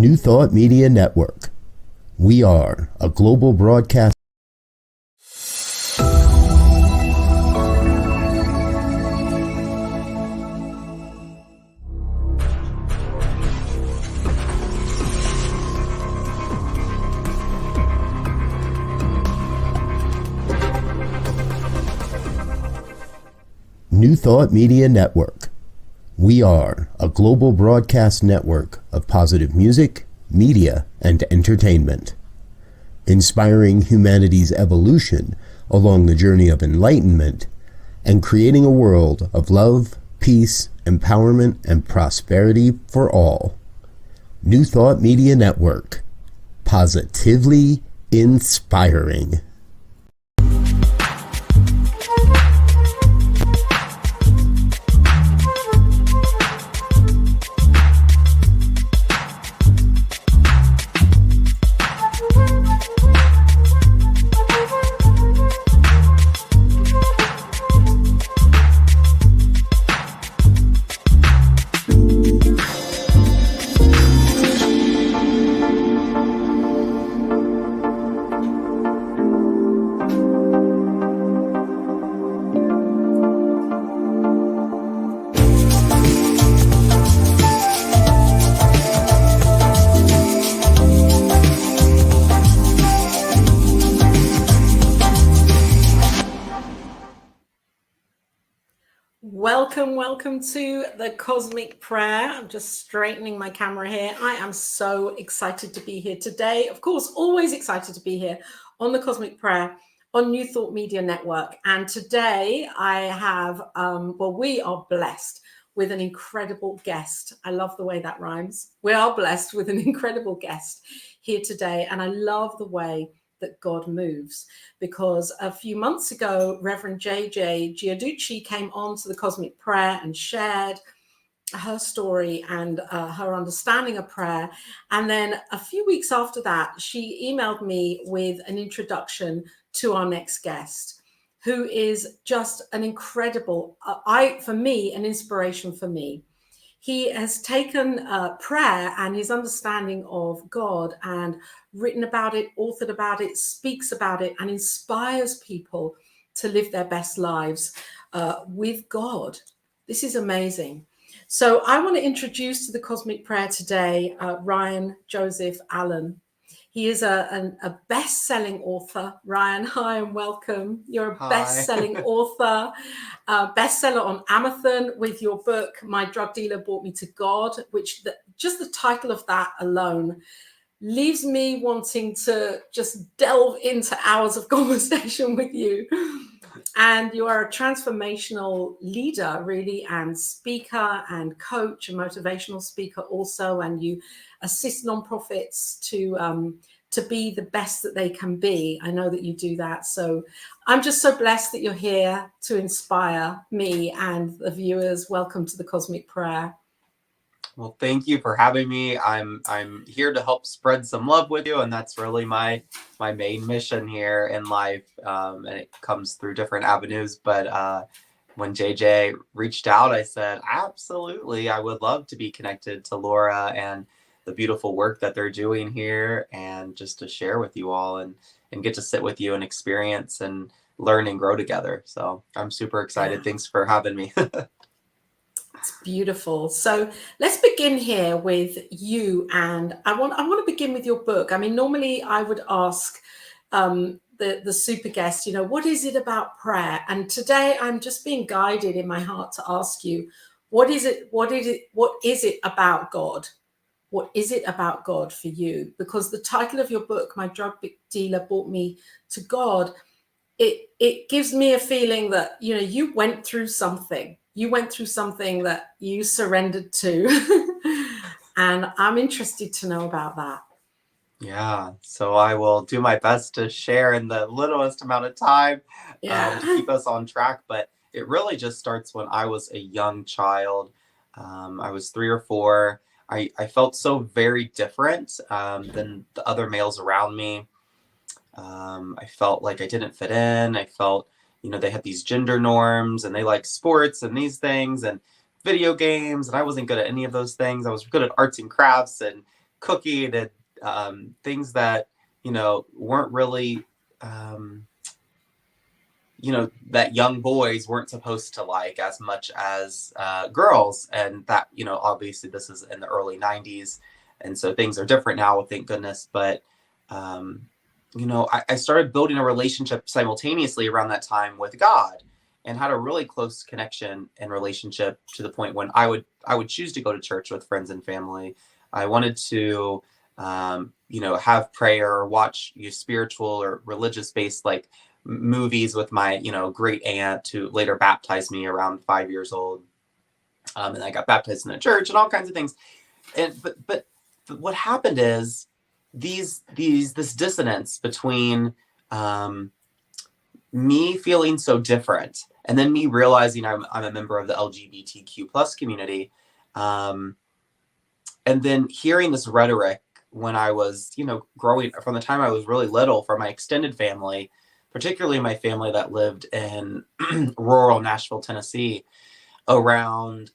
New Thought Media Network. We are a global broadcast. New Thought Media Network. We are a global broadcast network of positive music, media, and entertainment, inspiring humanity's evolution along the journey of enlightenment and creating a world of love, peace, empowerment, and prosperity for all. New Thought Media Network. Positively inspiring. Welcome to the Cosmic Prayer. I'm just straightening my camera here. I am so excited to be here today. Of course, always excited to be here on the Cosmic Prayer on New Thought Media Network. And today I have, we are blessed with an incredible guest. I love the way that rhymes. We are blessed with an incredible guest here today. And I love the way that God moves, because a few months ago, Reverend JJ Giudici came on to the Cosmic Prayer and shared her story and her understanding of prayer. And then a few weeks after that, she emailed me with an introduction to our next guest, who is just an incredible, an inspiration for me. He has taken prayer and his understanding of God and written about it, authored about it, speaks about it, and inspires people to live their best lives with God. This is amazing. So I want to introduce to the Cosmic Prayer today, Ryanjosephallen. He is a best-selling author. Ryan, hi and welcome. You're a best-selling author, bestseller on Amazon with your book, My Drug Dealer Brought Me to God, which just the title of that alone leaves me wanting to just delve into hours of conversation with you. And you are a transformational leader, really, and speaker and coach, and motivational speaker also. And you assist nonprofits to be the best that they can be. I know that you do that. So I'm just so blessed that you're here to inspire me and the viewers. Welcome to the Cosmic Prayer. Well, thank you for having me. I'm here to help spread some love with you, and that's really my main mission here in life. And it comes through different avenues. But when JJ reached out, I said, absolutely, I would love to be connected to Laura and the beautiful work that they're doing here, and just to share with you all and get to sit with you and experience and learn and grow together. So I'm super excited. Yeah. Thanks for having me. It's beautiful. So let's begin here with you. And I want to begin with your book. I mean, normally I would ask the super guest, what is it about prayer? And today I'm just being guided in my heart to ask you, what is it about God? What is it about God for you? Because the title of your book, My Drug Dealer Brought Me to God, it gives me a feeling that, you went through something. You went through something that you surrendered to. And I'm interested to know about that. Yeah, so I will do my best to share in the littlest amount of time to keep us on track. But it really just starts when I was a young child. I was 3 or 4. I felt so very different than the other males around me. I felt like I didn't fit in. I felt, they had these gender norms and they like sports and these things and video games. And I wasn't good at any of those things. I was good at arts and crafts and cookie, did things that, weren't really, that young boys weren't supposed to like as much as girls. And that, obviously this is in the early 90s. And so things are different now, thank goodness. But, I started building a relationship simultaneously around that time with God, and had a really close connection and relationship to the point when I would choose to go to church with friends and family. I wanted to, have prayer or watch spiritual or religious based like movies with my, great aunt who later baptized me around 5 years old. And I got baptized in the church and all kinds of things. And, but what happened is this dissonance between, me feeling so different, and then me realizing I'm a member of the LGBTQ plus community. And then hearing this rhetoric when I was, growing from the time I was really little from my extended family, particularly my family that lived in rural Nashville, Tennessee, around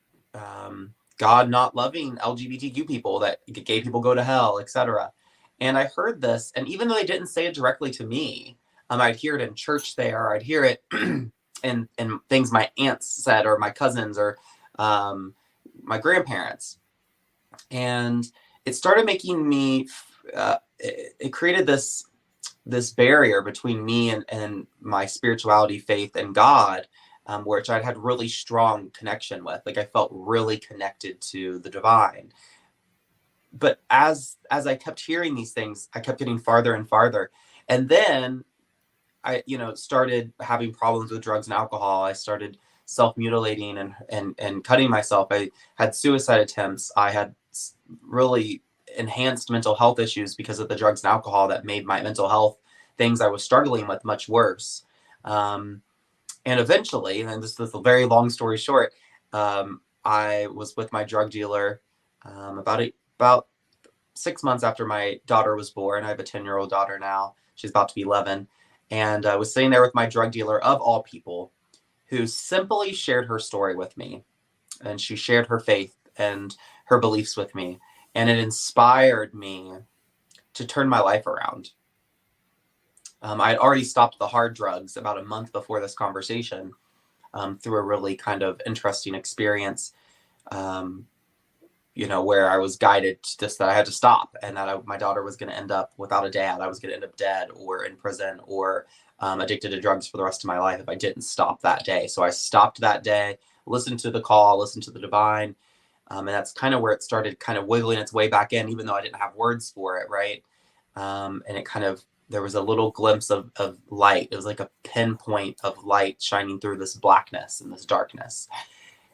God not loving LGBTQ people, that gay people go to hell, etc. And I heard this, and even though they didn't say it directly to me, I'd hear it in church there, I'd hear it in things my aunts said, or my cousins, or my grandparents. And it started making me, it created this barrier between me and my spirituality, faith, and God, which I'd had really strong connection with. Like I felt really connected to the divine. But as I kept hearing these things, I kept getting farther and farther. And then I, started having problems with drugs and alcohol. I started self-mutilating and cutting myself. I had suicide attempts. I had really enhanced mental health issues because of the drugs and alcohol that made my mental health things I was struggling with much worse. And eventually, and this is a very long story short, I was with my drug dealer about 6 months after my daughter was born. I have a 10-year-old daughter now. She's about to be 11. And I was sitting there with my drug dealer, of all people, who simply shared her story with me. And she shared her faith and her beliefs with me. And it inspired me to turn my life around. I had already stopped the hard drugs about a month before this conversation, through a really kind of interesting experience, where I was guided to this, that I had to stop, and that my daughter was going to end up without a dad. I was going to end up dead or in prison or addicted to drugs for the rest of my life if I didn't stop that day. So I stopped that day, listened to the call, listened to the divine. And that's kind of where it started kind of wiggling its way back in, even though I didn't have words for it. Right. And it kind of, there was a little glimpse of light. It was like a pinpoint of light shining through this blackness and this darkness.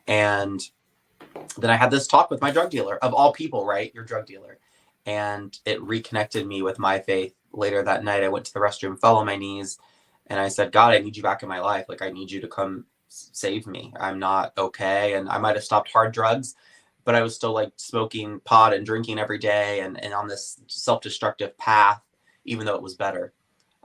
And then I had this talk with my drug dealer, of all people, right? Your drug dealer. And it reconnected me with my faith. Later that night, I went to the restroom, fell on my knees, and I said, God, I need you back in my life. Like, I need you to come save me. I'm not okay. And I might have stopped hard drugs, but I was still like smoking pot and drinking every day and on this self-destructive path, even though it was better.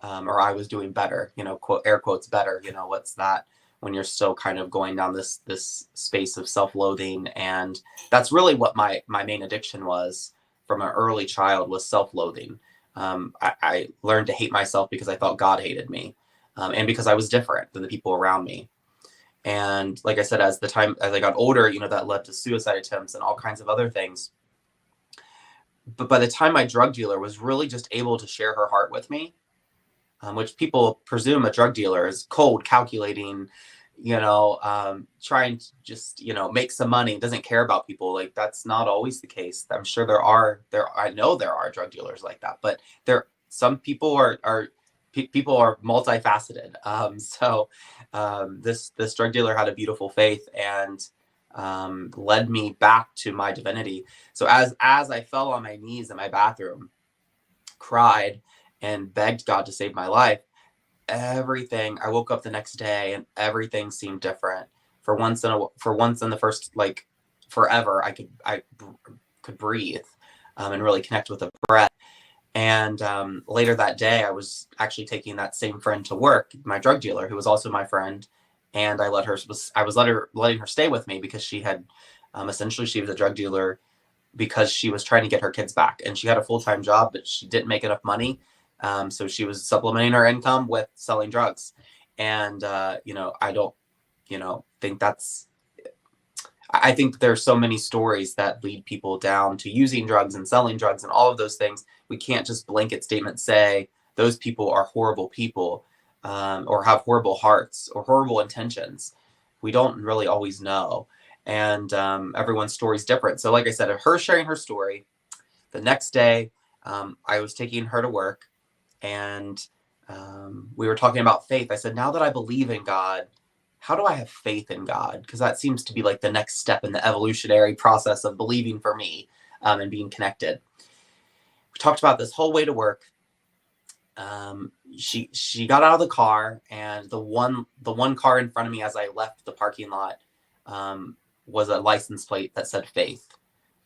Or I was doing better, quote, air quotes better. What's that? When you're still kind of going down this space of self-loathing. And that's really what my main addiction was from an early child, was self-loathing. I learned to hate myself because I thought God hated me, and because I was different than the people around me. And like I said, as I got older, that led to suicide attempts and all kinds of other things. But by the time my drug dealer was really just able to share her heart with me, which people presume a drug dealer is cold, calculating, trying to just, make some money, doesn't care about people. Like, that's not always the case. I'm sure I know there are drug dealers like that, but some people people are multifaceted. This drug dealer had a beautiful faith and led me back to my divinity. So as I fell on my knees in my bathroom, cried, and begged God to save my life, I woke up the next day and everything seemed different. For once in the first, like, forever, I could breathe and really connect with the breath. And later that day, I was actually taking that same friend to work, my drug dealer, who was also my friend, and I was letting her stay with me because she had essentially, she was a drug dealer because she was trying to get her kids back, and she had a full-time job, but she didn't make enough money. So she was supplementing her income with selling drugs. And, I don't, think I think there's so many stories that lead people down to using drugs and selling drugs and all of those things. We can't just blanket statement say those people are horrible people, or have horrible hearts or horrible intentions. We don't really always know. And everyone's story is different. So like I said, of her sharing her story, the next day I was taking her to work, and we were talking about faith. I said, now that I believe in God, how do I have faith in God? Because that seems to be like the next step in the evolutionary process of believing for me, and being connected. We talked about this whole way to work. She got out of the car, and the one car in front of me as I left the parking lot was a license plate that said faith.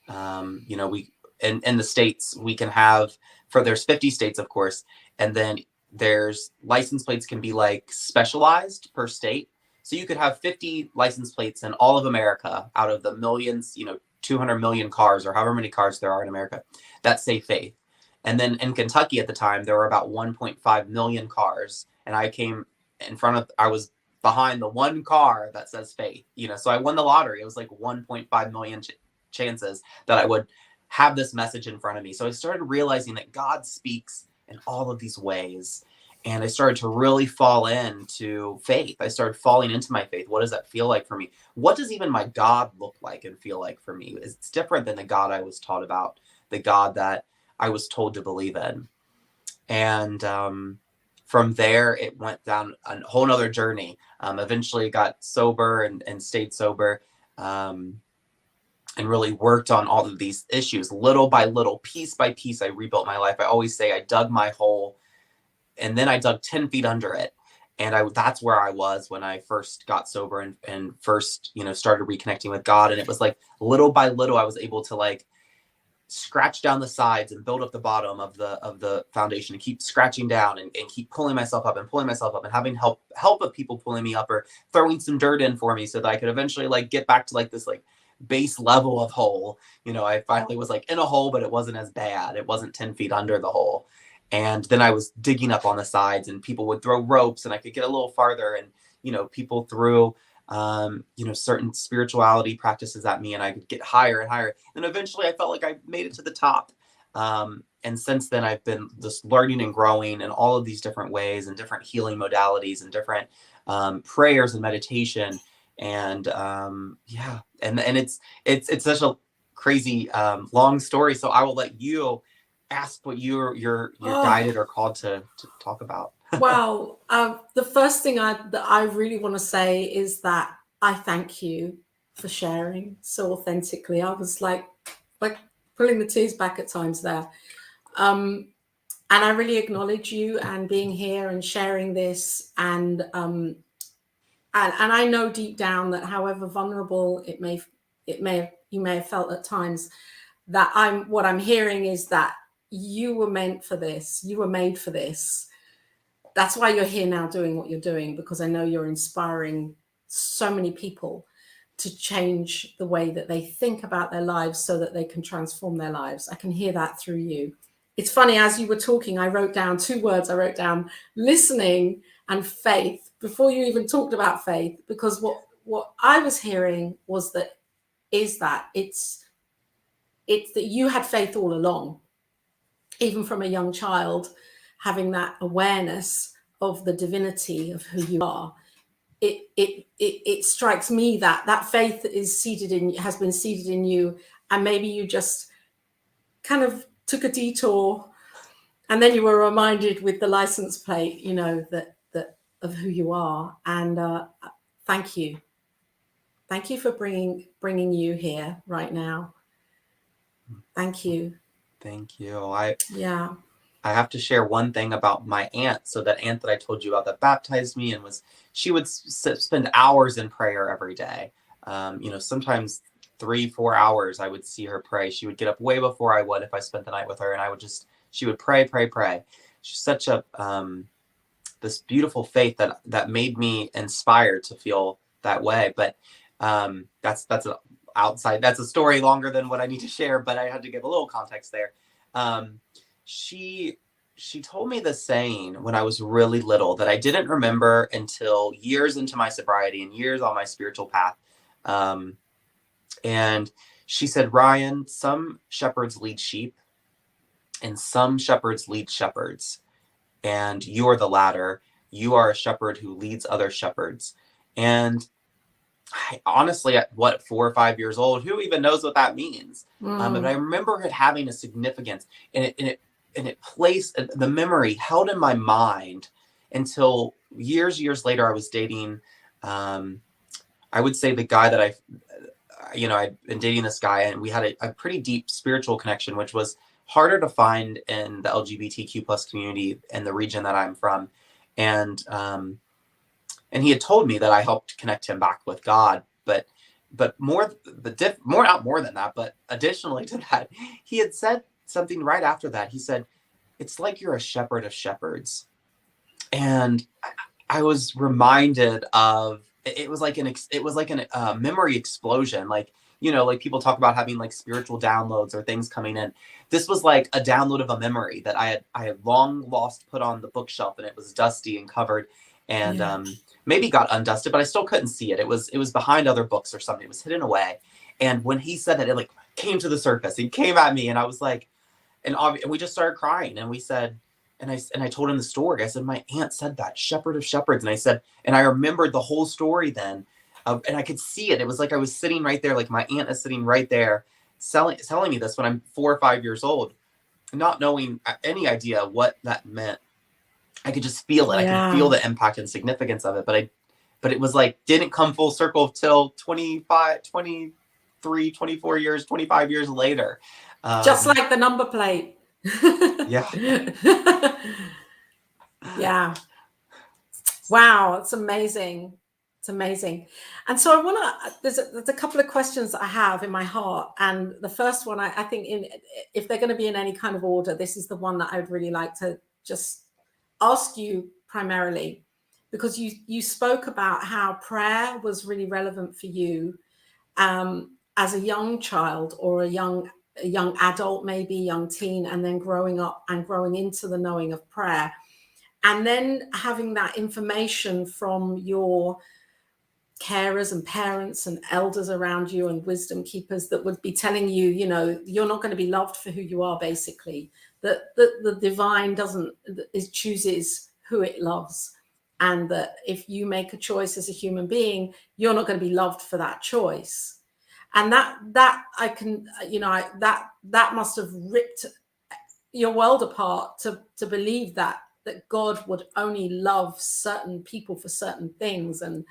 We in the States, we can have, there's 50 states, of course, and then there's license plates can be like specialized per state. So you could have 50 license plates in all of America out of the millions, 200 million cars or however many cars there are in America that say faith. And then in Kentucky at the time, there were about 1.5 million cars. And I was behind the one car that says faith, so I won the lottery. It was like 1.5 million chances that I would have this message in front of me. So I started realizing that God speaks in all of these ways. And I started to really fall into faith. I started falling into my faith. What does that feel like for me? What does even my God look like and feel like for me? It's different than the God I was taught about, the God that I was told to believe in. And from there, it went down a whole nother journey. Eventually got sober and stayed sober, and really worked on all of these issues. Little by little, piece by piece, I rebuilt my life. I always say I dug my hole, and then I dug 10 feet under it. And that's where I was when I first got sober and first, started reconnecting with God. And it was like little by little, I was able to like scratch down the sides and build up the bottom of the foundation, and keep scratching down and keep pulling myself up and having help of people pulling me up or throwing some dirt in for me so that I could eventually like get back to like this like base level of hole. I finally was like in a hole, but it wasn't as bad. It wasn't 10 feet under the hole. And then I was digging up on the sides, and people would throw ropes and I could get a little farther, and, people threw, certain spirituality practices at me, and I could get higher and higher. And eventually I felt like I made it to the top. And since then I've been just learning and growing in all of these different ways and different healing modalities and different prayers and meditation. And and it's such a crazy long story. So I will let you ask what you're guided or called to talk about. Wow. The first thing that I really want to say is that I thank you for sharing so authentically. I was like pulling the tears back at times there. And I really acknowledge you and being here and sharing this. And I know deep down that however vulnerable you may have felt at times, that what I'm hearing is that you were meant for this. You were made for this. That's why you're here now doing what you're doing, because I know you're inspiring so many people to change the way that they think about their lives so that they can transform their lives. I can hear that through you. It's funny, as you were talking, I wrote down 2 words. I wrote down listening and faith before you even talked about faith, because what I was hearing was that it's that you had faith all along, even from a young child, having that awareness of the divinity of who you are. It strikes me that faith has been seated in you, and maybe you just kind of took a detour, and then you were reminded with the license plate, that of who you are. And thank you for bringing you here right now. Thank you. Thank you. I have to share one thing about my aunt. So that aunt that I told you about that baptized me she would spend hours in prayer every day. Sometimes 3-4 hours I would see her pray. She would get up way before I would if I spent the night with her, and she would pray. She's such a this beautiful faith that made me inspired to feel that way. But that's outside. That's a story longer than what I need to share, but I had to give a little context there. She told me the saying when I was really little that I didn't remember until years into my sobriety and years on my spiritual path. And she said, Ryan, some shepherds lead sheep and some shepherds lead shepherds. And you are the latter. You are a shepherd who leads other shepherds. And I, honestly, at 4 or 5 years old, who even knows what that means? But I remember it having a significance, and it placed the memory held in my mind until years later. I was dating, I would say the guy that I'd been dating this guy, and we had a pretty deep spiritual connection, which was harder to find in the LGBTQ plus community in the region that I'm from. And he had told me that I helped connect him back with God, but not more than that, but additionally to that, he had said something right after that. He said, it's like you're a shepherd of shepherds. And I was reminded of, it was like a memory explosion. Like, like people talk about having like spiritual downloads or things coming in. This was like a download of a memory that I had long lost, put on the bookshelf, and it was dusty and covered, and maybe got undusted, but I still couldn't see it. It was behind other books or something. It was hidden away. And when he said that, it like came to the surface. He came at me, and I was like, and we just started crying. And we said, and I told him the story. I said, my aunt said that, shepherd of shepherds. And I said, and I remembered the whole story then, and I could see it. It was like I was sitting right there, like my aunt is sitting right there, telling me this when I'm 4 or 5 years old, not knowing any idea what that meant. I could just feel it. Yeah. I could feel the impact and significance of it. But it was like, didn't come full circle till 25, 23, 24 years, 25 years later. Just like the number plate. Yeah. Yeah. Wow. It's amazing. It's amazing. And so there's a couple of questions that I have in my heart. And the first one, I think if they're going to be in any kind of order, this is the one that I would really like to just ask you primarily, because you spoke about how prayer was really relevant for you as a young child or a young adult, maybe young teen, and then growing up and growing into the knowing of prayer, and then having that information from your carers and parents and elders around you and wisdom keepers that would be telling you, you're not going to be loved for who you are, basically, that the divine chooses who it loves, and that if you make a choice as a human being, you're not going to be loved for that choice. And that must have ripped your world apart to believe that God would only love certain people for certain things. And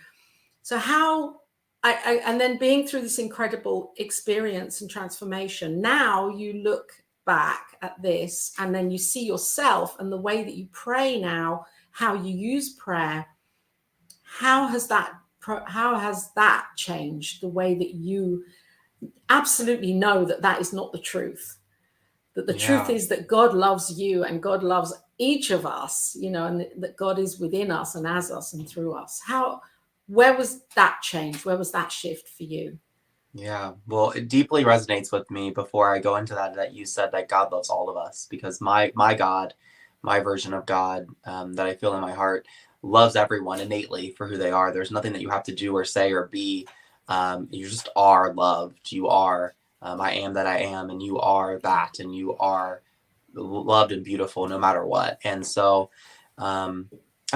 so and then being through this incredible experience and transformation, now you look back at this and then you see yourself and the way that you pray now, how you use prayer. How has that changed the way that you absolutely know that is not the truth? That the truth is that God loves you and God loves each of us, and that God is within us and as us and through us. Where was that change? Where was that shift for you? Yeah, well, it deeply resonates with me before I go into that you said that God loves all of us, because my God, my version of God that I feel in my heart loves everyone innately for who they are. There's nothing that you have to do or say or be. You just are loved. You are. I am that I am, and you are that, and you are loved and beautiful no matter what. And so I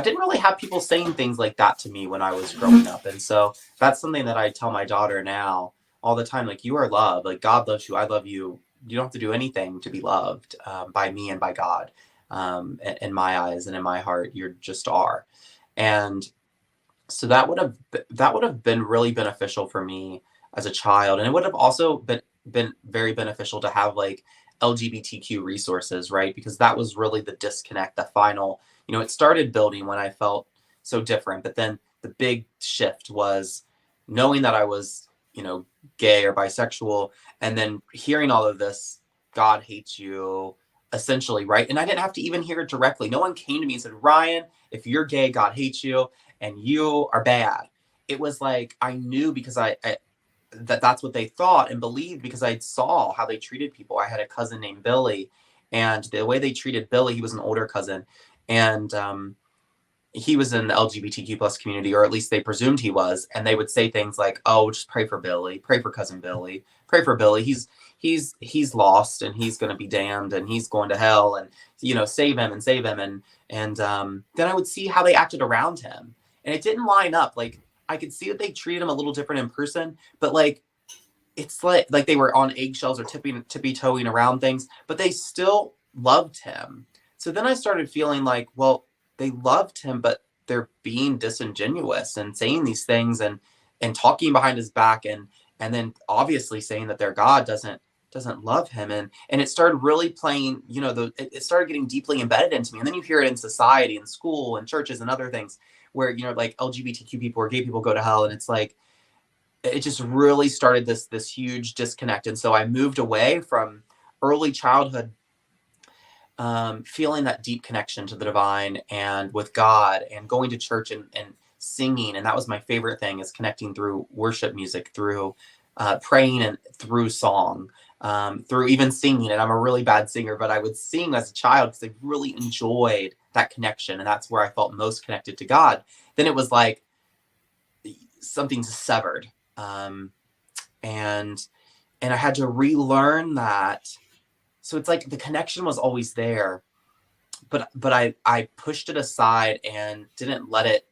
didn't really have people saying things like that to me when I was growing up. And so that's something that I tell my daughter now all the time. Like, you are loved. Like, God loves you. I love you. You don't have to do anything to be loved by me and by God. In my eyes and in my heart, you just are. And so that would have been really beneficial for me as a child. And it would have also been very beneficial to have like LGBTQ resources, right? Because that was really the disconnect, the final, it started building when I felt so different. But then the big shift was knowing that I was, gay or bisexual, and then hearing all of this, God hates you, essentially, right? And I didn't have to even hear it directly. No one came to me and said, Ryan, if you're gay, God hates you and you are bad. It was like, I knew, because that's what they thought and believed, because I saw how they treated people. I had a cousin named Billy, and the way they treated Billy, he was an older cousin, and he was in the LGBTQ plus community, or at least they presumed he was. And they would say things like, "Oh, just pray for Billy, pray for cousin Billy, pray for Billy. He's lost and he's going to be damned and he's going to hell, and save him and save him." And then I would see how they acted around him, and it didn't line up. Like, I could see that they treated him a little different in person, but like, it's like they were on eggshells or tippy-toeing around things, but they still loved him. So then I started feeling like, well, they loved him, but they're being disingenuous and saying these things and talking behind his back, and then obviously saying that their God doesn't love him. And it started really playing, it started getting deeply embedded into me. And then you hear it in society and school and churches and other things where, like LGBTQ people or gay people go to hell. And it's like, it just really started this huge disconnect. And so I moved away from early childhood, feeling that deep connection to the divine and with God, and going to church and singing. And that was my favorite thing, is connecting through worship music, through praying, and through song, through even singing. And I'm a really bad singer, but I would sing as a child because I really enjoyed that connection. And that's where I felt most connected to God. Then it was like something's severed. And I had to relearn that. So it's like the connection was always there, but I pushed it aside and didn't let it,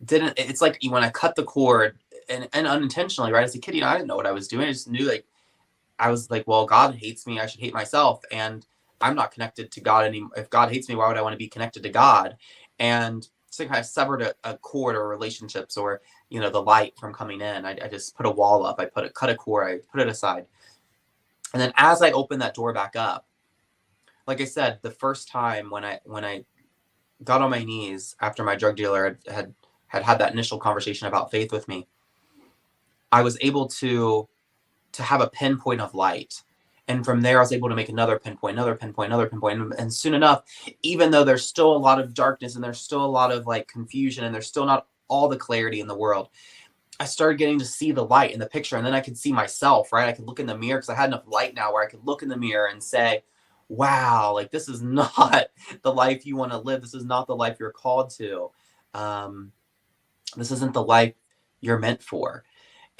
it's like when I cut the cord and unintentionally, right? As a kid, I didn't know what I was doing. I just knew, like, I was like, well, God hates me, I should hate myself. And I'm not connected to God anymore. If God hates me, why would I want to be connected to God? And so I severed a cord, or relationships, or, the light from coming in. I just put a wall up. I cut a cord. I put it aside. And then as I opened that door back up, like I said, the first time when I got on my knees after my drug dealer had that initial conversation about faith with me, I was able to have a pinpoint of light. And from there, I was able to make another pinpoint. And soon enough, even though there's still a lot of darkness and there's still a lot of like confusion and there's still not all the clarity in the world, I started getting to see the light in the picture. And then I could see myself, right? I could look in the mirror because I had enough light now where I could look in the mirror and say, wow, like, this is not the life you want to live. This is not the life you're called to. This isn't the life you're meant for.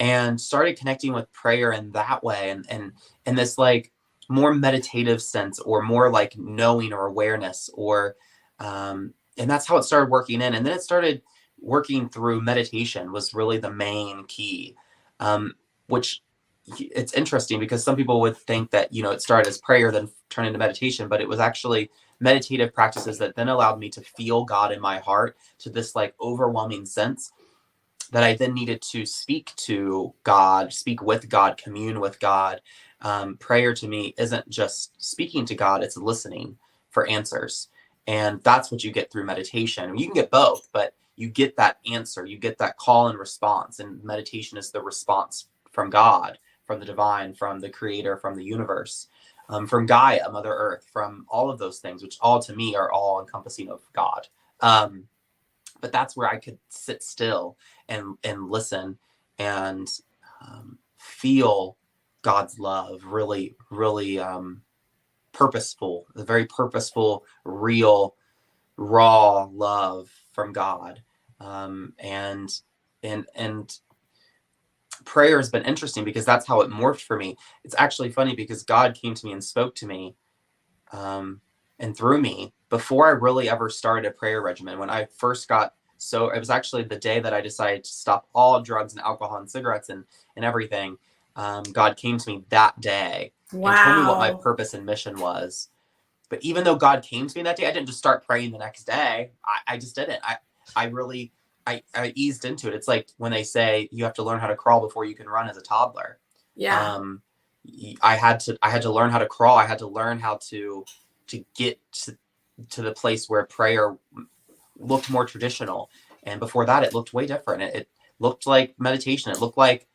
And started connecting with prayer in that way, and this like more meditative sense, or more like knowing or awareness, or and that's how it started working in. And then it started working through meditation was really the main key, which it's interesting because some people would think that, it started as prayer, then turned into meditation, but it was actually meditative practices that then allowed me to feel God in my heart to this like overwhelming sense that I then needed to speak to God, speak with God, commune with God. Prayer to me isn't just speaking to God, it's listening for answers. And that's what you get through meditation. You can get both, but you get that answer, you get that call and response. And meditation is the response from God, from the divine, from the creator, from the universe, from Gaia, Mother Earth, from all of those things, which all to me are all encompassing of God. But that's where I could sit still and listen and feel God's love, really, really purposeful, the very purposeful, real, raw love from God. And prayer has been interesting because that's how it morphed for me. It's actually funny because God came to me and spoke to me and through me before I really ever started a prayer regimen. When I first got, so it was actually the day that I decided to stop all drugs and alcohol and cigarettes and everything. God came to me that day and told me what my purpose and mission was. But even though God came to me that day, I didn't just start praying the next day. I just didn't. I eased into it. It's like when they say you have to learn how to crawl before you can run as a toddler. Yeah. I had to learn how to crawl. I had to learn how to get to the place where prayer looked more traditional. And before that, it looked way different. It looked like meditation. It looked like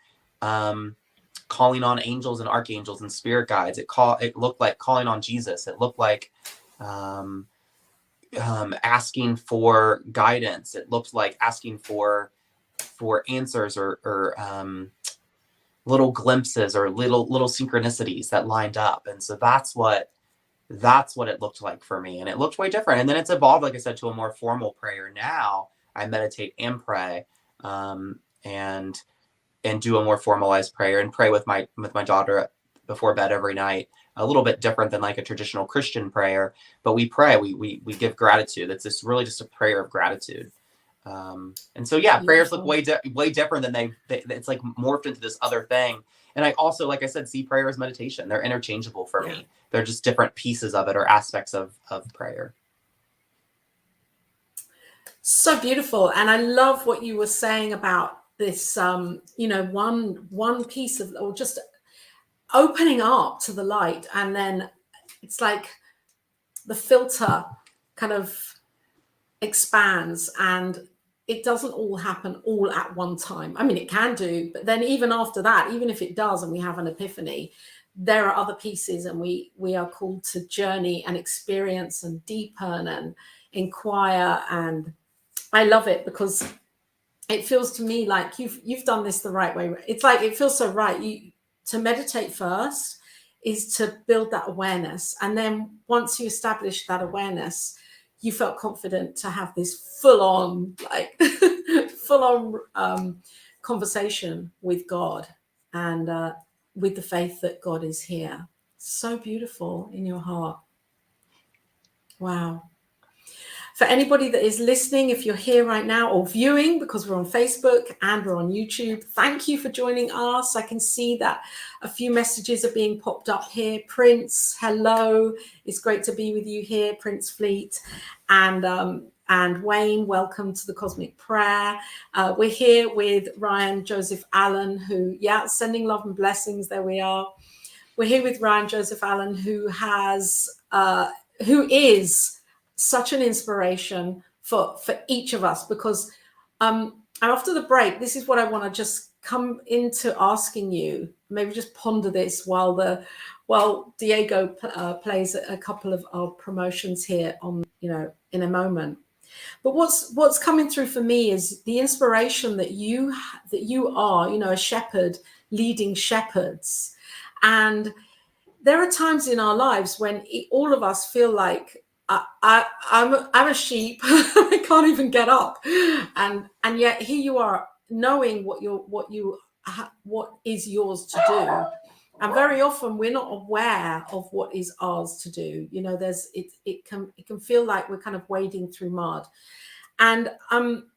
calling on angels and archangels and spirit guides. It looked like calling on Jesus. It looked like asking for guidance. It looked like asking for for answers or little glimpses or little synchronicities that lined up. And so that's what it looked like for me. And it looked way different. And then it's evolved, like I said, to a more formal prayer. Now I meditate and pray, and do a more formalized prayer, and pray with my daughter before bed every night. A little bit different than like a traditional Christian prayer, but we pray, we give gratitude. It's really just a prayer of gratitude. And so, yeah, prayers look way different than it's like morphed into this other thing. And I also, like I said, see prayer as meditation. They're interchangeable for me. They're just different pieces of it or aspects of prayer. So beautiful. And I love what you were saying about this, one piece of, or just opening up to the light. And then it's like the filter kind of expands, and it doesn't all happen all at one time. I mean, it can do, but then even after that, even if it does and we have an epiphany, there are other pieces, and we are called to journey and experience and deepen and inquire. And I love it because it feels to me like you've done this the right way. It's like, it feels so right. To meditate first is to build that awareness. And then once you establish that awareness, you felt confident to have this full-on conversation with God, and with the faith that God is here. So beautiful in your heart. Wow. For anybody that is listening, if you're here right now or viewing, because we're on Facebook and we're on YouTube, thank you for joining us. I can see that a few messages are being popped up here. Prince, hello. It's great to be with you here, Prince Fleet. And Wayne, welcome to the Cosmic Prayer. We're here with Ryanjosephallen, who, sending love and blessings. There we are. We're here with Ryanjosephallen, who is such an inspiration for each of us, because after the break, this is what I want to just come into asking you. Maybe just ponder this while Diego plays a couple of our promotions here on, in a moment. But what's coming through for me is the inspiration that you are, a shepherd leading shepherds. And there are times in our lives when all of us feel like, I'm a sheep. I can't even get up, and yet here you are, knowing what is yours to do. And very often we're not aware of what is ours to do. It can feel like we're kind of wading through mud. And I'm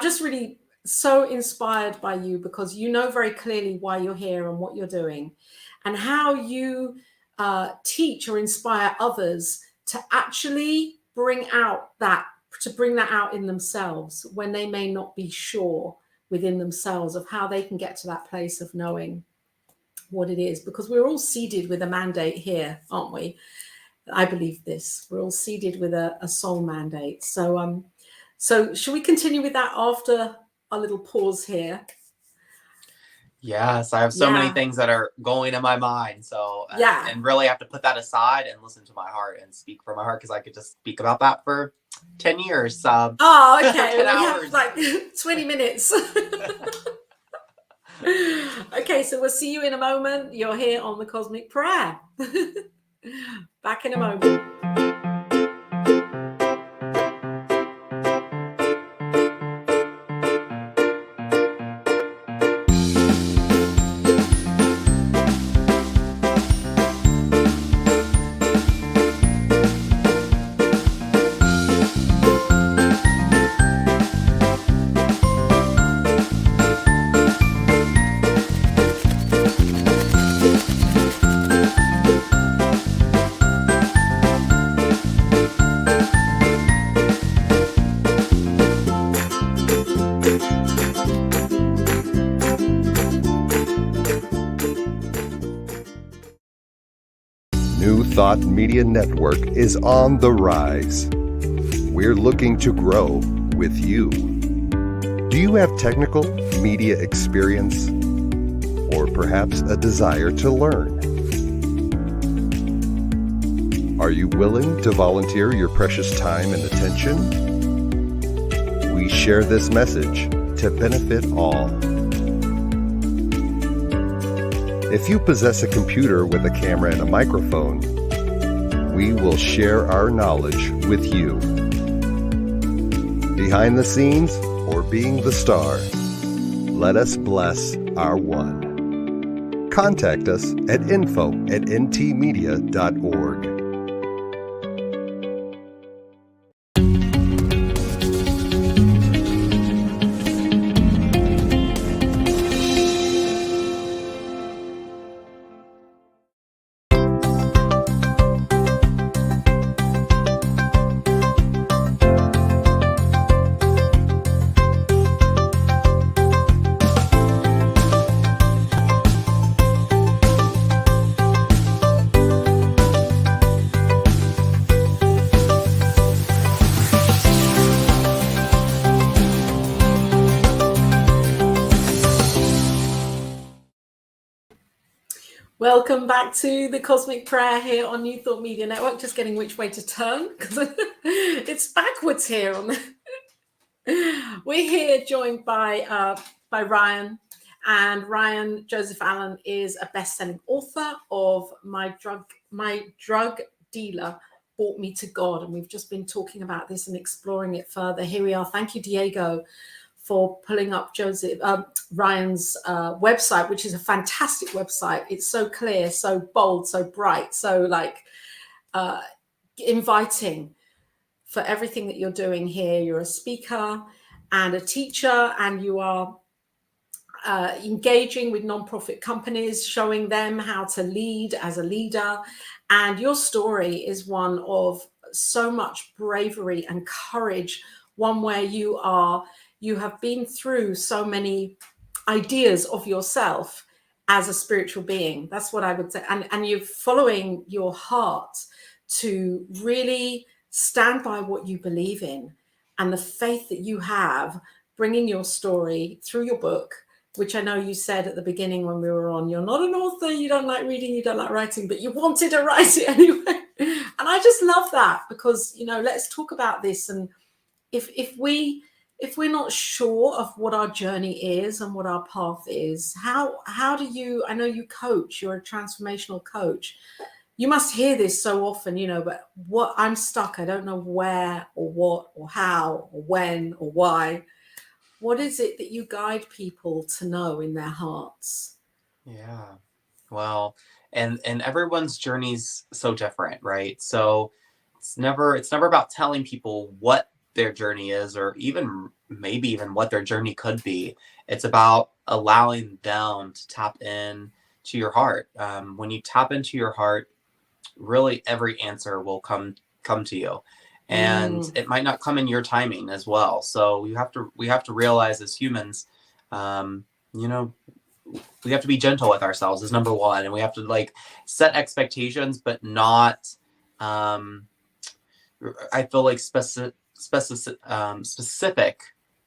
just really so inspired by you, because you know very clearly why you're here and what you're doing, and how you teach or inspire others to actually bring that out in themselves when they may not be sure within themselves of how they can get to that place of knowing what it is. Because we're all seeded with a mandate here, aren't we? I believe this. We're all seeded with a soul mandate. So should we continue with that after our little pause here? Yes, I have so many things that are going in my mind. So, and really have to put that aside and listen to my heart and speak from my heart, because I could just speak about that for 10 years. Oh, okay. 10 hours. Have like 20 minutes. Okay, so we'll see you in a moment. You're here on the Cosmic Prayer. Back in a moment. New Thought Media Network is on the rise. We're looking to grow with you. Do you have technical media experience, or perhaps a desire to learn? Are you willing to volunteer your precious time and attention? We share this message to benefit all. If you possess a computer with a camera and a microphone, we will share our knowledge with you. Behind the scenes or being the star, let us bless our one. Contact us at info@ntmedia.org. Welcome back to the Cosmic Prayer here on New Thought Media Network. Just getting which way to turn because it's backwards here. We're here joined by Ryan, and Ryanjosephallen is a best-selling author of My Drug Dealer Brought Me to God, and we've just been talking about this and exploring it further. Here we are. Thank you, Diego, for pulling up Ryan's website, which is a fantastic website. It's so clear, so bold, so bright, so inviting for everything that you're doing here. You're a speaker and a teacher, and you are engaging with nonprofit companies, showing them how to lead as a leader. And your story is one of so much bravery and courage, one where you have been through so many ideas of yourself as a spiritual being. That's what I would say. And you're following your heart to really stand by what you believe in and the faith that you have, bringing your story through your book, which I know you said at the beginning when we were on, you're not an author, you don't like reading, you don't like writing, but you wanted to write it anyway. And I just love that because, let's talk about this. And if we're not sure of what our journey is and what our path is, how do you, I know you coach, you're a transformational coach. You must hear this so often, but what I'm stuck, I don't know where or what or how or when or why. What is it that you guide people to know in their hearts? Yeah. Well, and everyone's journey's so different, right? So it's never about telling people what their journey is, or maybe even what their journey could be. It's about allowing them to tap in to your heart. When you tap into your heart, really every answer will come to you, and it might not come in your timing as well. So we have to realize as humans, we have to be gentle with ourselves is number one, and we have to set expectations, but not I feel like specific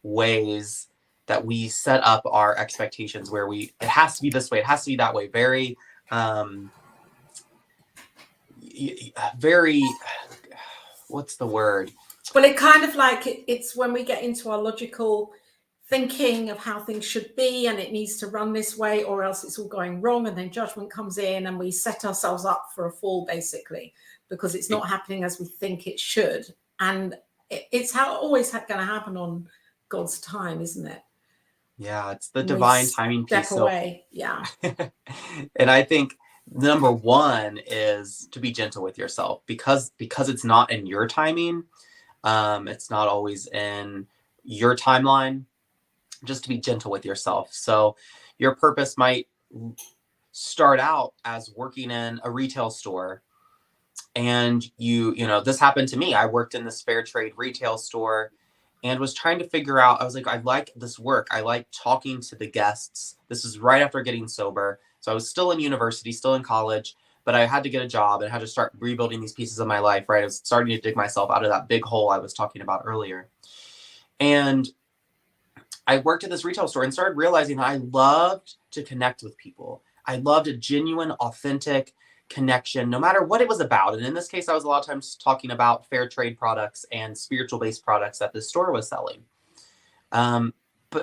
ways that we set up our expectations, where it has to be this way, it has to be that way, very what's the word? Well, it kind of it's when we get into our logical thinking of how things should be, and it needs to run this way or else it's all going wrong, and then judgment comes in and we set ourselves up for a fall, basically, because it's not happening as we think it should. And it's always going to happen on God's time, isn't it? Yeah, it's the divine timing piece. Step away. Yeah. And I think number one is to be gentle with yourself, because it's not in your timing. It's not always in your timeline. Just to be gentle with yourself. So your purpose might start out as working in a retail store. And this happened to me. I worked in this fair trade retail store and was trying to figure out, I was like, I like this work. I like talking to the guests. This is right after getting sober. So I was still in university, still in college, but I had to get a job and had to start rebuilding these pieces of my life, right? I was starting to dig myself out of that big hole I was talking about earlier. And I worked at this retail store and started realizing that I loved to connect with people. I loved a genuine, authentic connection, no matter what it was about. And in this case, I was a lot of times talking about fair trade products and spiritual-based products that this store was selling.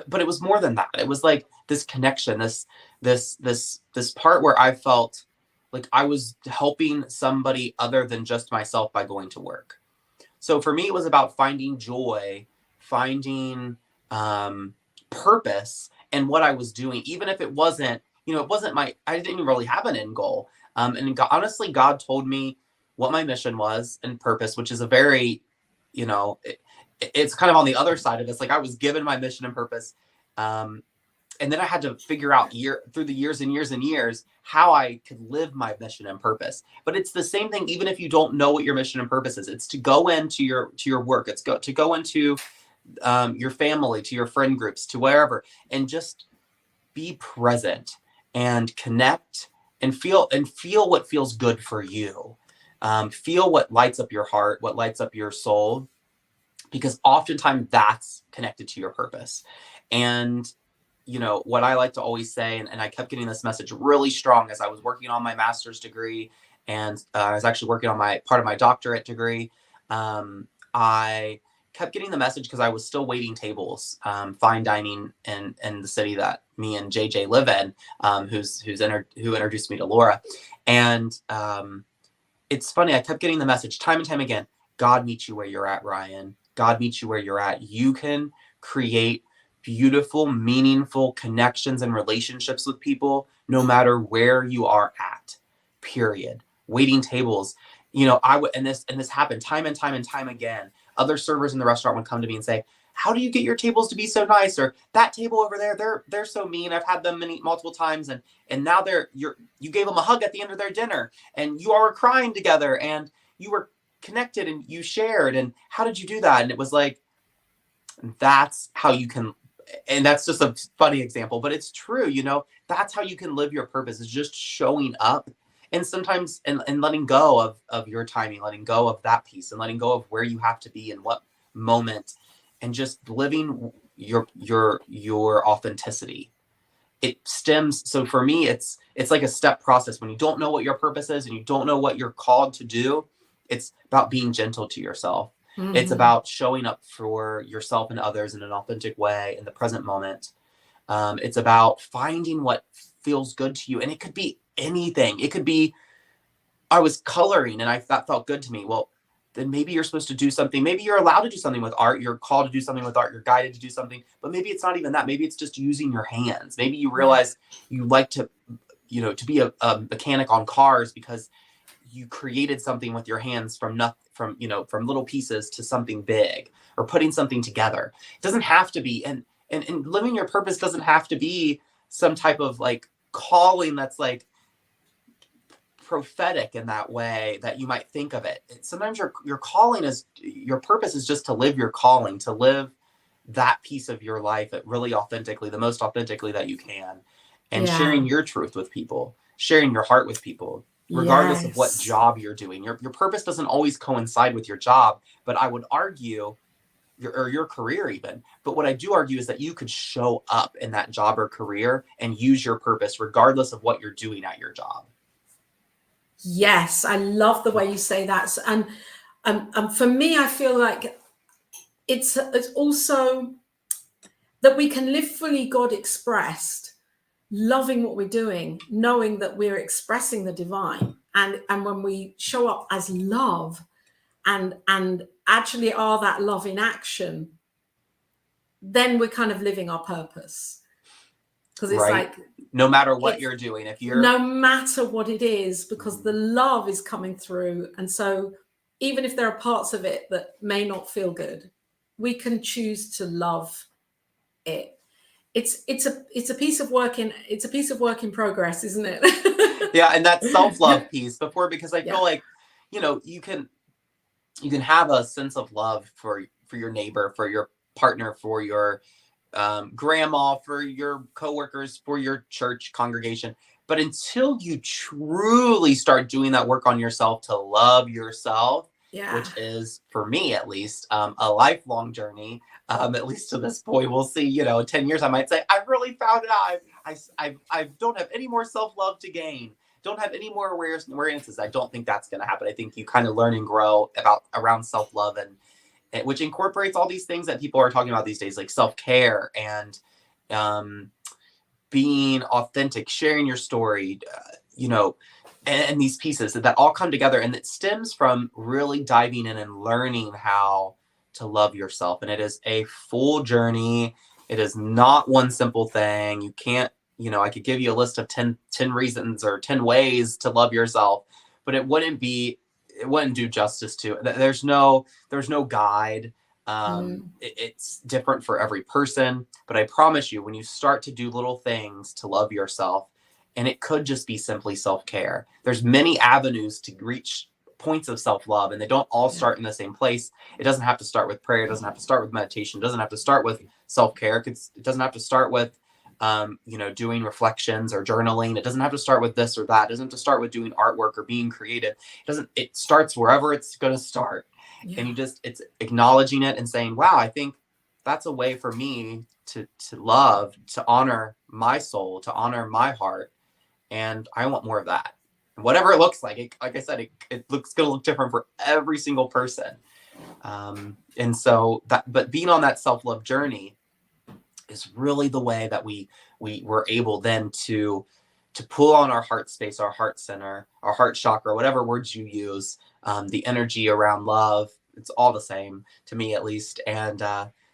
but it was more than that. It was like this connection, this part where I felt like I was helping somebody other than just myself by going to work. So for me, it was about finding joy, finding purpose in what I was doing, even if it wasn't, it wasn't I didn't really have an end goal. And honestly, God told me what my mission was and purpose, which is a very, it's kind of on the other side of this. Like I was given my mission and purpose. And then I had to figure out through the years and years and years how I could live my mission and purpose. But it's the same thing, even if you don't know what your mission and purpose is. It's to go into your work. It's to go into your family, to your friend groups, to wherever, and just be present and connect and feel what feels good for you. Feel what lights up your heart, what lights up your soul, because oftentimes that's connected to your purpose. And what I like to always say, and I kept getting this message really strong as I was working on my master's degree, and I was actually working on part of my doctorate degree. I kept getting the message because I was still waiting tables, fine dining in the city that me and JJ live in, who introduced me to Laura. And it's funny, I kept getting the message time and time again, God meets you where you're at, Ryan. God meets you where you're at. You can create beautiful, meaningful connections and relationships with people, no matter where you are at, period. Waiting tables, and this happened time and time and time again. Other servers in the restaurant would come to me and say, how do you get your tables to be so nice? Or that table over there, they're so mean. I've had them multiple times. And now you gave them a hug at the end of their dinner and you all were crying together and you were connected and you shared. And how did you do that? And it was like, that's how you can. And that's just a funny example, but it's true. That's how you can live your purpose, is just showing up, and sometimes and letting go of your timing, letting go of that piece, and letting go of where you have to be in what moment, and just living your authenticity. It stems. So for me, it's like a step process. When you don't know what your purpose is and you don't know what you're called to do, it's about being gentle to yourself. Mm-hmm. It's about showing up for yourself and others in an authentic way in the present moment. It's about finding what feels good to you. And it could be anything. It could be, I was coloring and that felt good to me. Well, then maybe you're supposed to do something. Maybe you're allowed to do something with art. You're called to do something with art. You're guided to do something. But maybe it's not even that. Maybe it's just using your hands. Maybe you realize you like to, to be a mechanic on cars because you created something with your hands from little pieces to something big, or putting something together. It doesn't have to be, and living your purpose doesn't have to be some type of like calling that's like prophetic in that way that you might think of it. Sometimes your calling is, your purpose is just to live your calling, to live that piece of your life really authentically, the most authentically that you can, and sharing your truth with people, sharing your heart with people. Regardless of what job you're doing, your purpose doesn't always coincide with your job, but I would argue, your career even. But what I do argue is that you could show up in that job or career and use your purpose regardless of what you're doing at your job. Yes, I love the way you say that. And for me, I feel like it's also that we can live fully God expressed, loving what we're doing, knowing that we're expressing the divine, and when we show up as love and actually are that love in action, then we're kind of living our purpose. Because it's like, no matter what you're doing, no matter what it is, because the love is coming through. And so even if there are parts of it that may not feel good, we can choose to love it. It's a piece of work in progress, isn't it? Yeah, and that self-love piece because I feel like, you can have a sense of love for your neighbor, for your partner, for your grandma, for your coworkers, for your church congregation. But until you truly start doing that work on yourself to love yourself, which is, for me at least, a lifelong journey. At least to this point, we'll see, in 10 years, I might say, I've really found it out. I don't have any more self-love to gain. Don't have any more awarenesses. I don't think that's going to happen. I think you kind of learn and grow around self-love which incorporates all these things that people are talking about these days, like self-care and being authentic, sharing your story, and these pieces that all come together. And it stems from really diving in and learning how to love yourself. And it is a full journey. It is not one simple thing. You can't, I could give you a list of 10 reasons or 10 ways to love yourself, but it wouldn't do justice to it. There's no guide. It's different for every person, but I promise you, when you start to do little things to love yourself, and it could just be simply self-care. There's many avenues to reach points of self-love, and they don't all start in the same place. It doesn't have to start with prayer. It doesn't have to start with meditation. It doesn't have to start with self-care. It doesn't have to start with, doing reflections or journaling. It doesn't have to start with this or that. It doesn't have to start with doing artwork or being creative. It starts wherever it's going to start. Yeah. And it's acknowledging it and saying, wow, I think that's a way for me to love, to honor my soul, to honor my heart. And I want more of that. And whatever it looks like, like I said, it looks going to look different for every single person. And so but being on that self-love journey is really the way that we were able then to pull on our heart space, our heart center, our heart chakra, whatever words you use, the energy around love. It's all the same to me, at least. And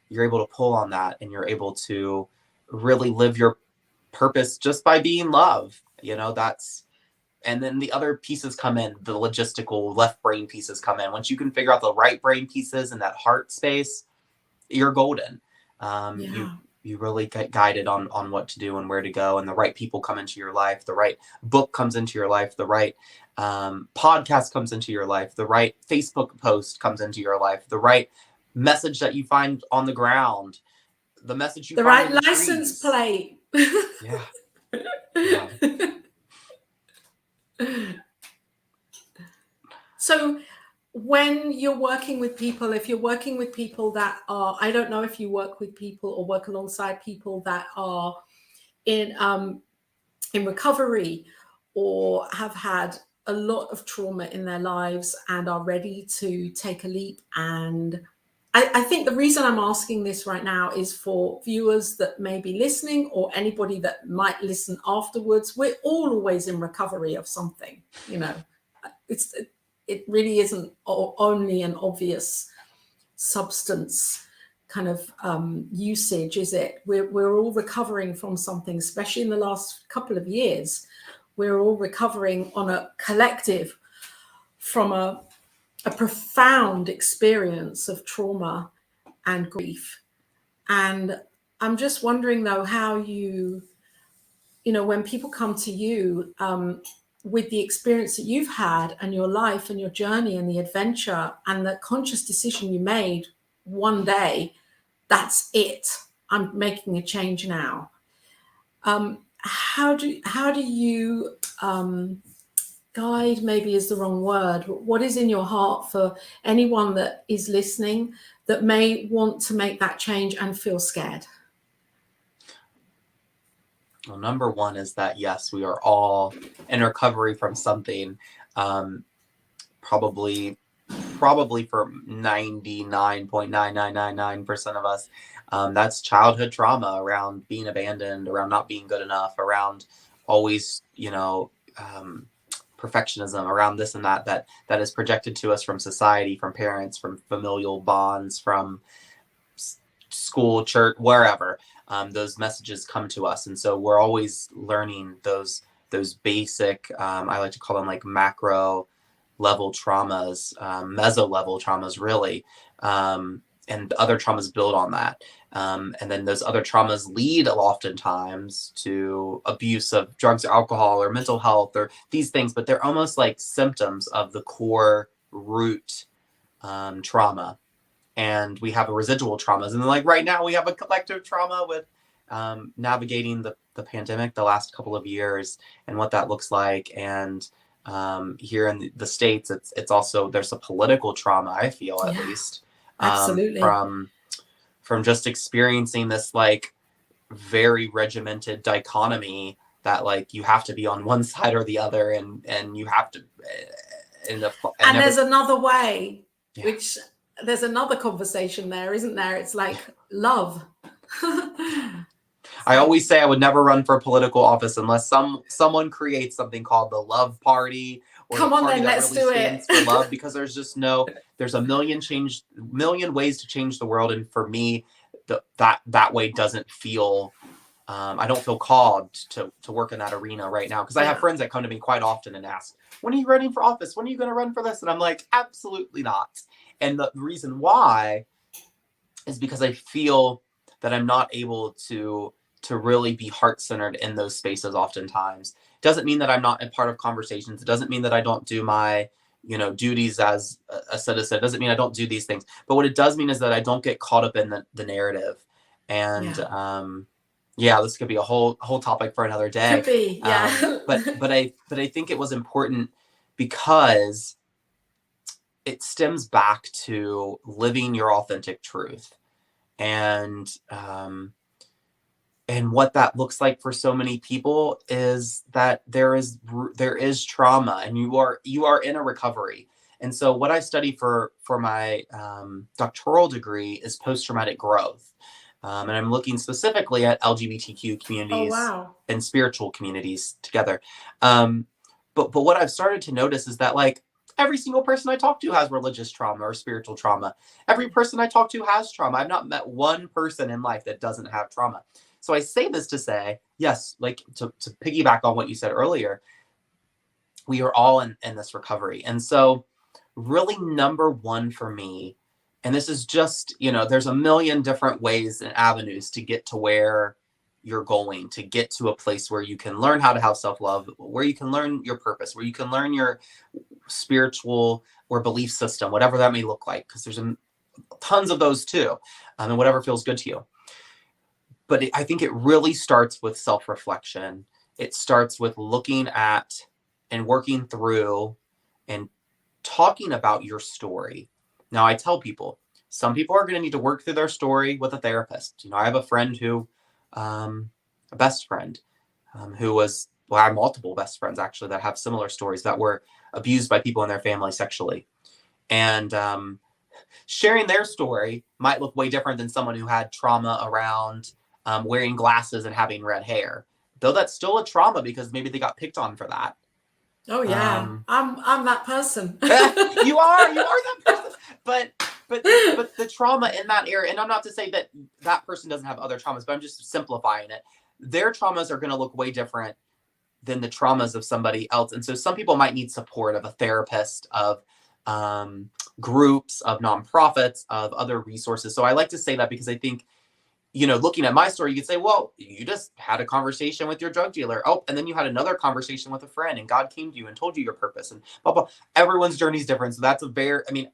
you're able to pull on that, and you're able to really live your purpose just by being love. And then the other pieces come in, the logistical left brain pieces come in. Once you can figure out the right brain pieces in that heart space, you're golden. You really get guided on what to do and where to go, and the right people come into your life. The right book comes into your life. The right podcast comes into your life. The right Facebook post comes into your life. The right message that you find on the ground. The message you the find right license plate. Yeah. So when you're working with people, if you're working with people that are, I don't know if you work with people or work alongside people that are in recovery or have had a lot of trauma in their lives and are ready to take a leap. And I think the reason I'm asking this right now is for viewers that may be listening, or anybody that might listen afterwards. We're all always in recovery of something, it really isn't only an obvious substance kind of usage, is it? We're all recovering from something, especially in the last couple of years. We're all recovering on a collective from a profound experience of trauma and grief. And I'm just wondering, though, how when people come to you with the experience that you've had and your life and your journey and the adventure and the conscious decision you made one day, that's it, I'm making a change now. How do you guide, maybe is the wrong word, but what is in your heart for anyone that is listening that may want to make that change and feel scared? Well, number one is that, yes, we are all in recovery from something, probably for 99.9999% of us. That's childhood trauma around being abandoned, around not being good enough, around always, perfectionism, around this and that is projected to us from society, from parents, from familial bonds, from school, church, wherever. Those messages come to us. And so we're always learning those basic, I like to call them like macro level traumas, meso level traumas, really. And other traumas build on that. And then those other traumas lead oftentimes to abuse of drugs or alcohol or mental health or these things, but they're almost like symptoms of the core root trauma. And we have a residual traumas. And then, like right now we have a collective trauma with navigating the pandemic the last couple of years and what that looks like. And here in the States, it's also, there's a political trauma, I feel, at least. Absolutely. From just experiencing this like very regimented dichotomy that like you have to be on one side or the other, and you have to and there's another way, which there's another conversation there, isn't there? It's like love. I always say I would never run for political office unless someone creates something called the Love Party, or Come the on party then, that let's really do stands it. for love, because there's a million ways to change the world, and for me, that way doesn't feel. I don't feel called to work in that arena right now, because I have friends that come to me quite often and ask, "When are you running for office? When are you going to run for this?" And I'm like, absolutely not. And the reason why is because I feel that I'm not able to really be heart-centered in those spaces oftentimes. It doesn't mean that I'm not a part of conversations. It doesn't mean that I don't do my, duties as a citizen. It doesn't mean I don't do these things. But what it does mean is that I don't get caught up in the narrative. And this could be a whole topic for another day. Could be, yeah. But I think it was important because it stems back to living your authentic truth. And what that looks like for so many people is that there is trauma, and you are in a recovery. And so what I study for my doctoral degree is post-traumatic growth. And I'm looking specifically at LGBTQ communities and spiritual communities together. But what I've started to notice is that, like, every single person I talk to has religious trauma or spiritual trauma. Every person I talk to has trauma. I've not met one person in life that doesn't have trauma. So I say this to say, yes, like to piggyback on what you said earlier, we are all in this recovery. And so really, number one for me, and this is just, there's a million different ways and avenues to get to where you're going, to get to a place where you can learn how to have self-love, where you can learn your purpose, where you can learn your spiritual or belief system, whatever that may look like, because there's tons of those too, and whatever feels good to you. But I think it really starts with self-reflection. It starts with looking at and working through and talking about your story. Now, I tell people, some people are going to need to work through their story with a therapist. I have a friend who, a best friend, who was, well, I have multiple best friends actually that have similar stories, that were abused by people in their family sexually. And sharing their story might look way different than someone who had trauma around wearing glasses and having red hair, though that's still a trauma because maybe they got picked on for that. Oh yeah, I'm that person. You are that person. But the trauma in that area, and I'm not to say that person doesn't have other traumas, but I'm just simplifying it. Their traumas are going to look way different than the traumas of somebody else. And so some people might need support of a therapist, of groups, of nonprofits, of other resources. So I like to say that because I think, looking at my story, you could say, well, you just had a conversation with your drug dealer. Oh, and then you had another conversation with a friend, and God came to you and told you your purpose, and blah, blah. Everyone's journey is different. So that's I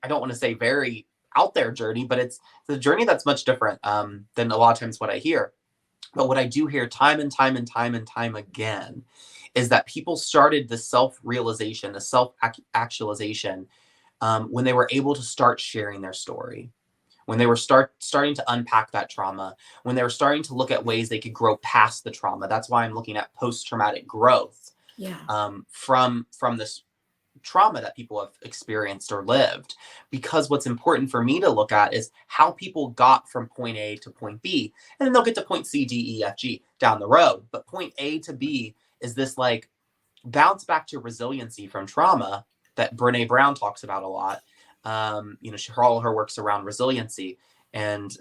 don't want to say very out there journey, but it's the journey that's much different than a lot of times what I hear. But what I do hear time and time and time and time again is that people started the self-realization, the self-actualization when they were able to start sharing their story. When they were starting to unpack that trauma, when they were starting to look at ways they could grow past the trauma. That's why I'm looking at post-traumatic growth from this trauma that people have experienced or lived. Because what's important for me to look at is how people got from point A to point B, and then they'll get to point C, D, E, F, G down the road. But point A to B is this like bounce back to resiliency from trauma that Brené Brown talks about a lot. All her works around resiliency, and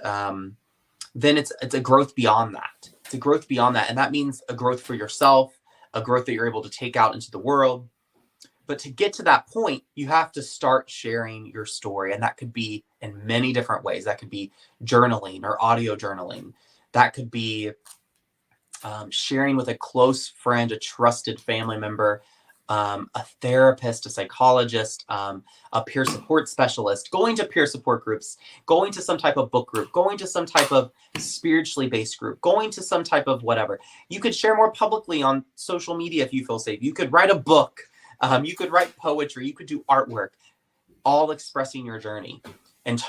then it's a growth beyond that. It's a growth beyond that, and that means a growth for yourself, a growth that you're able to take out into the world. But to get to that point, you have to start sharing your story, and that could be in many different ways. That could be journaling or audio journaling. That could be sharing with a close friend, a trusted family member, a therapist, a psychologist, a peer support specialist, going to peer support groups, going to some type of book group, going to some type of spiritually based group, going to some type of whatever. You could share more publicly on social media if you feel safe. You could write a book. You could write poetry. You could do artwork, all expressing your journey and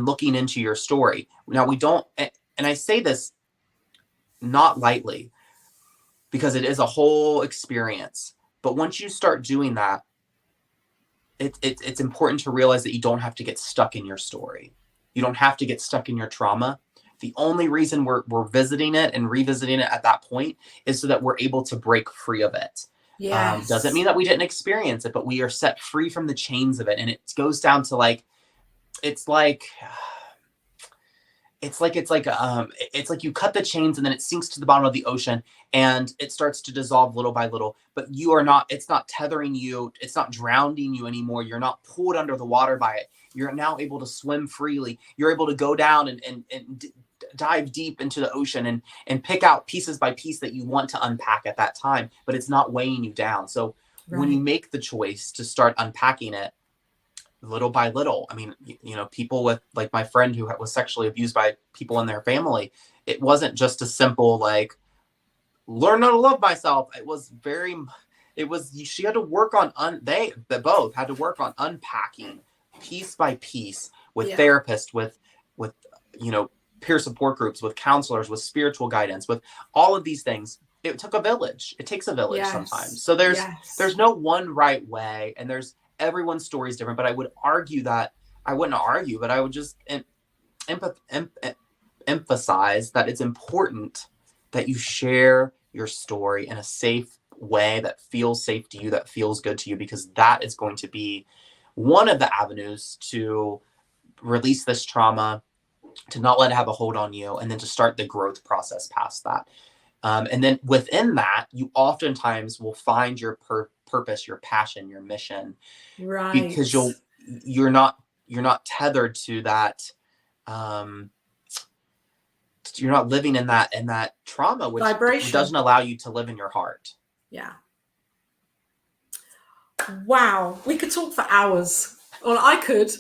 looking into your story. Now, we don't, and I say this not lightly because it is a whole experience. But once you start doing that, it's important to realize that you don't have to get stuck in your story. You don't have to get stuck in your trauma. The only reason we're visiting it and revisiting it at that point is so that we're able to break free of it. Yes. Doesn't mean that we didn't experience it, but we are set free from the chains of it. And it goes down to like, it's like you cut the chains and then it sinks to the bottom of the ocean and it starts to dissolve little by little, but it's not tethering you. It's not drowning you anymore. You're not pulled under the water by it. You're now able to swim freely. You're able to go down and dive deep into the ocean and pick out pieces by piece that you want to unpack at that time, but it's not weighing you down. So when you make the choice to start unpacking it little by little, I mean, people with, like my friend who was sexually abused by people in their family, it wasn't just a simple, like, learn how to love myself. She had to work on, they both had to work on unpacking piece by piece with therapists, with peer support groups, with counselors, with spiritual guidance, with all of these things. It took a village. It takes a village sometimes. So there's no one right way, and everyone's story is different. But I would argue that I would just emphasize that it's important that you share your story in a safe way that feels safe to you, that feels good to you, because that is going to be one of the avenues to release this trauma, to not let it have a hold on you, and then to start the growth process past that. And then within that, you oftentimes will find your purpose, your passion, your mission, right? Because you're not tethered to that. You're not living in that trauma, which vibration doesn't allow you to live in your heart. Yeah. Wow, we could talk for hours. Well, I could.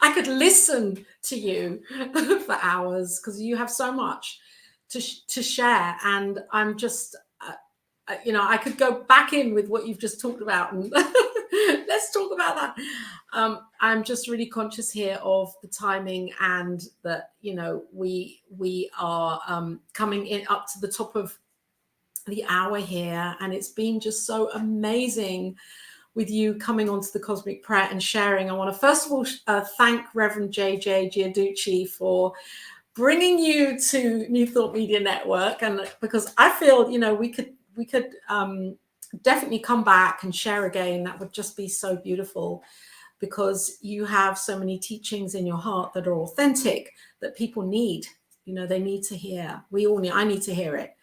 I could listen to you for hours because you have so much to share, and I'm just, I could go back in with what you've just talked about, and let's talk about that. I'm just really conscious here of the timing, and that we are coming in up to the top of the hour here, and it's been just so amazing with you coming onto the Cosmic Prayer and sharing. I want to first of all thank Reverend JJ Giarducci for bringing you to New Thought Media Network, and because I feel we could definitely come back and share again. That would just be so beautiful, because you have so many teachings in your heart that are authentic, that people need. They need to hear. We all need. I need to hear it.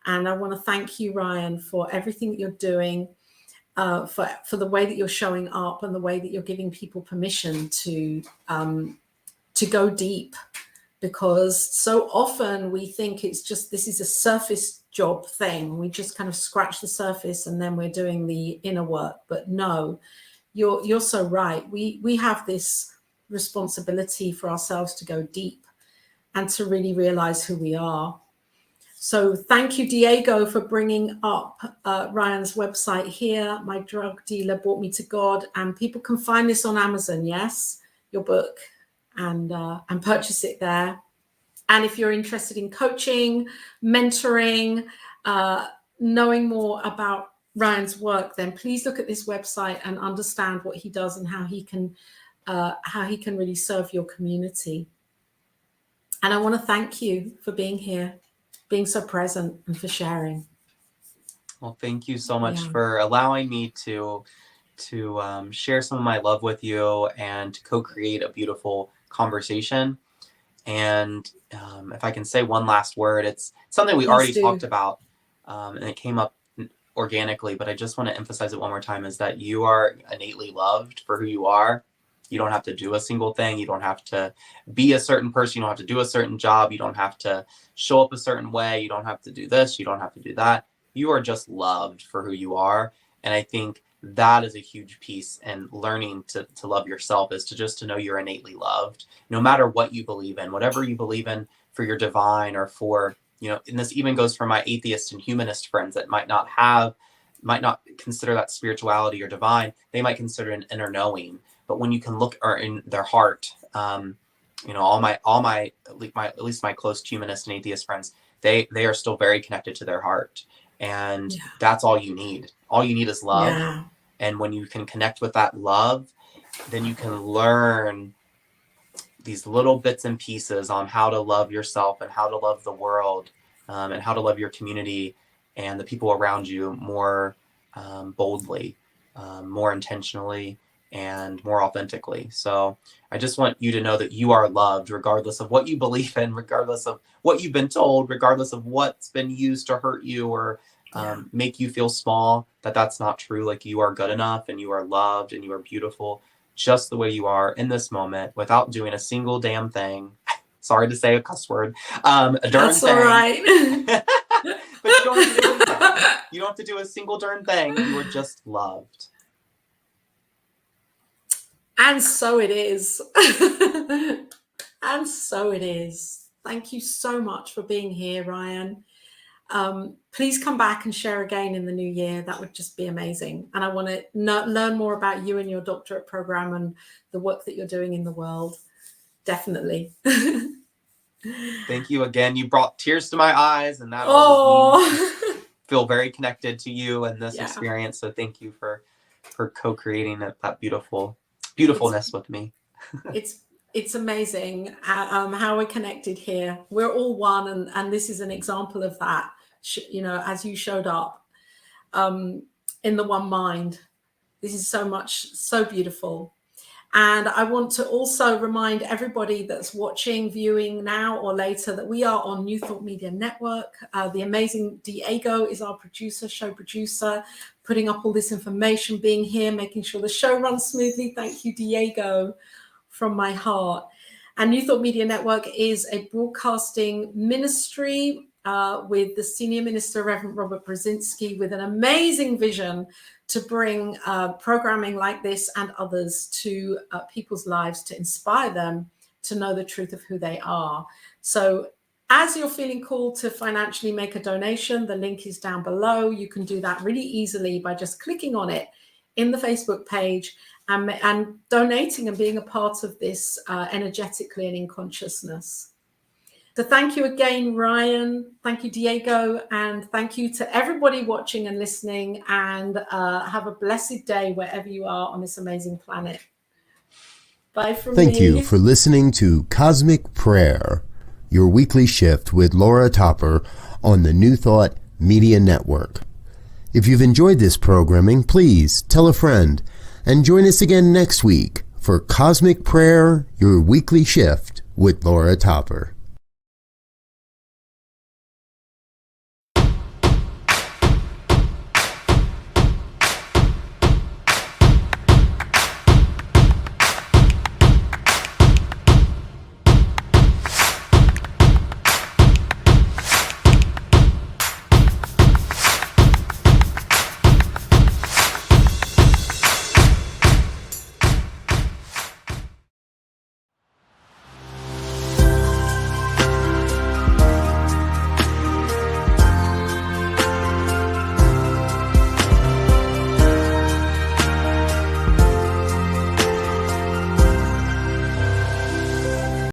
And I want to thank you, Ryan, for everything that you're doing. For the way that you're showing up, and the way that you're giving people permission to go deep, because so often we think this is a surface job thing. We just kind of scratch the surface and then we're doing the inner work. But no, you're so right. We have this responsibility for ourselves to go deep and to really realize who we are. So thank you, Diego, for bringing up Ryan's website here. My drug dealer brought me to God, and people can find this on Amazon. Yes, your book, and purchase it there. And if you're interested in coaching, mentoring, knowing more about Ryan's work, then please look at this website and understand what he does and how he can really serve your community. And I want to thank you for being here, being so present, and for sharing. Well, thank you so much for allowing me to share some of my love with you and to co-create a beautiful conversation. And if I can say one last word, it's something we already talked about, and it came up organically, but I just want to emphasize it one more time, is that you are innately loved for who you are. You don't have to do a single thing. You don't have to be a certain person. You don't have to do a certain job. You don't have to show up a certain way. You don't have to do this. You don't have to do that. You are just loved for who you are. And I think that is a huge piece in learning to love yourself, is to know you're innately loved, no matter what you believe in, whatever you believe in for your divine, or for, and this even goes for my atheist and humanist friends that might not consider that spirituality or divine. They might consider an inner knowing. But when you can look in their heart, at least my close humanist and atheist friends, they are still very connected to their heart. And that's all you need. All you need is love. And when you can connect with that love, then you can learn these little bits and pieces on how to love yourself and how to love the world, and how to love your community and the people around you more boldly, more intentionally, and more authentically. So I just want you to know that you are loved, regardless of what you believe in, regardless of what you've been told, regardless of what's been used to hurt you or make you feel small, that's not true. Like, you are good enough, and you are loved, and you are beautiful just the way you are in this moment, without doing a single damn thing. Sorry to say a cuss word. A darn That's thing. all right. But you don't have to do anything. You don't have to do a single darn thing. You are just loved. And so it is. And so it is. Thank you so much for being here, Ryan. Please come back and share again in the new year. That would just be amazing. And I want to learn more about you and your doctorate program and the work that you're doing in the world. Definitely. Thank you again. You brought tears to my eyes, and that always means I feel very connected to you and this experience. So thank you for co-creating that beautifulness with me. It's amazing how we're connected here. We're all one, and this is an example of that. As you showed up in the one mind. This is so beautiful. And I want to also remind everybody that's watching, viewing now or later, that we are on New Thought Media Network. The amazing Diego is our show producer, putting up all this information, being here, making sure the show runs smoothly. Thank you, Diego, from my heart. And New Thought Media Network is a broadcasting ministry with the Senior Minister, Reverend Robert Brzezinski, with an amazing vision to bring programming like this and others to people's lives, to inspire them to know the truth of who they are. So as you're feeling called to financially make a donation, the link is down below. You can do that really easily by just clicking on it in the Facebook page and donating and being a part of this energetically and in consciousness. So thank you again, Ryan. Thank you, Diego. And thank you to everybody watching and listening. And have a blessed day wherever you are on this amazing planet. Bye from me. Thank you for listening to Cosmic Prayer, your weekly shift with Laura Topper on the New Thought Media Network. If you've enjoyed this programming, please tell a friend and join us again next week for Cosmic Prayer, your weekly shift with Laura Topper.